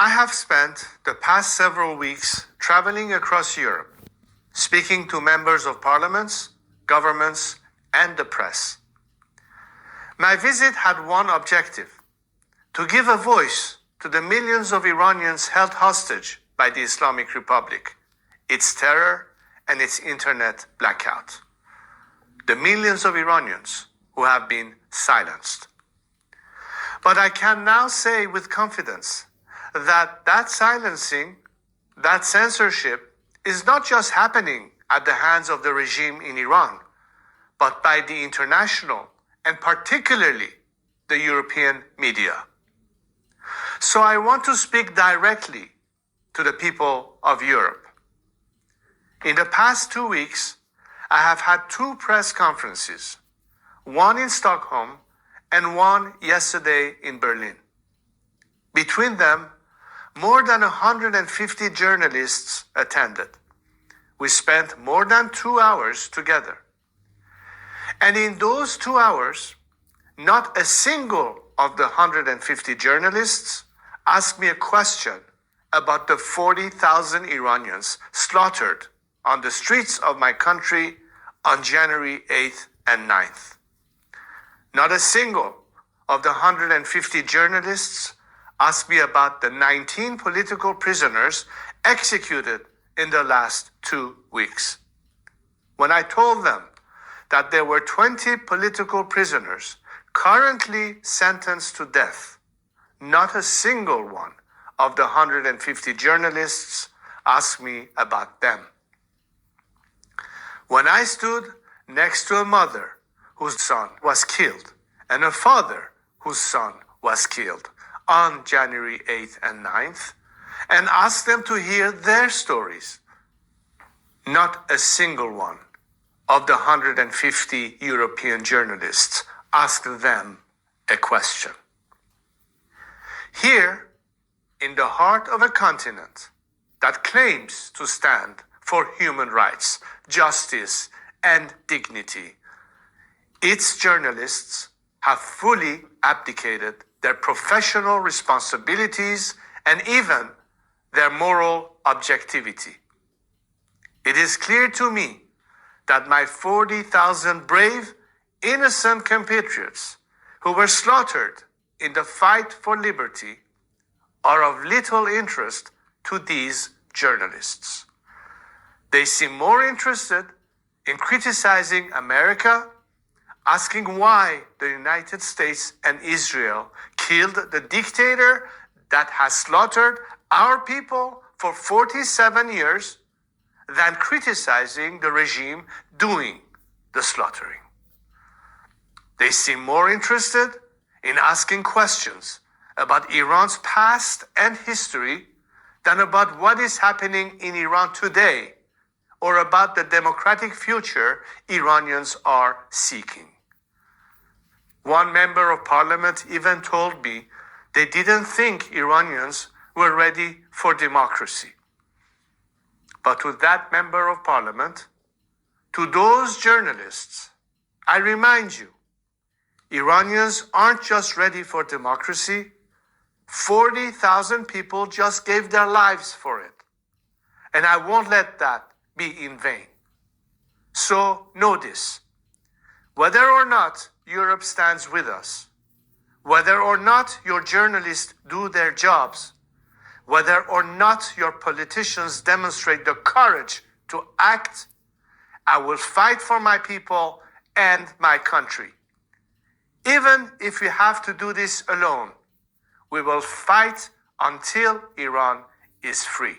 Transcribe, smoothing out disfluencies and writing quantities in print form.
I have spent the past several weeks traveling across Europe, speaking to members of parliaments, governments, and the press. My visit had one objective: to give a voice to the millions of Iranians held hostage by the Islamic Republic, its terror, and its internet blackout. The millions of Iranians who have been silenced. But I can now say with confidence that silencing, that censorship, is not just happening at the hands of the regime in Iran, but by the international and particularly the European media. So I want to speak directly to the people of Europe. In the past 2 weeks, I have had 2 press conferences, one in Stockholm and one yesterday in Berlin. Between them, more than 150 journalists attended. We spent more than 2 hours together. And in those 2 hours, not a single of the 150 journalists asked me a question about the 40,000 Iranians slaughtered on the streets of my country on January 8th and 9th. Not a single of the 150 journalists asked me about the 19 political prisoners executed in the last 2 weeks. When I told them that there were 20 political prisoners currently sentenced to death, not a single one of the 150 journalists asked me about them. When I stood next to a mother whose son was killed and a father whose son was killed on January 8th and 9th and asked them to hear their stories, not a single one of the 150 European journalists asked them a question. Here, in the heart of a continent that claims to stand for human rights, justice, and dignity, its journalists have fully abdicated their professional responsibilities and even their moral objectivity. It is clear to me that my 40,000 brave, innocent compatriots who were slaughtered in the fight for liberty are of little interest to these journalists. They seem more interested in criticizing America, asking why the United States and Israel killed the dictator that has slaughtered our people for 47 years, than criticizing the regime doing the slaughtering. They seem more interested in asking questions about Iran's past and history than about what is happening in Iran today or about the democratic future Iranians are seeking. One member of parliament even told me they didn't think Iranians were ready for democracy. But to that member of parliament, to those journalists, I remind you, Iranians aren't just ready for democracy. 40,000 people just gave their lives for it. And I won't let that be in vain. So know this: whether or not Europe stands with us, whether or not your journalists do their jobs, whether or not your politicians demonstrate the courage to act, I will fight for my people and my country. Even if we have to do this alone, we will fight until Iran is free.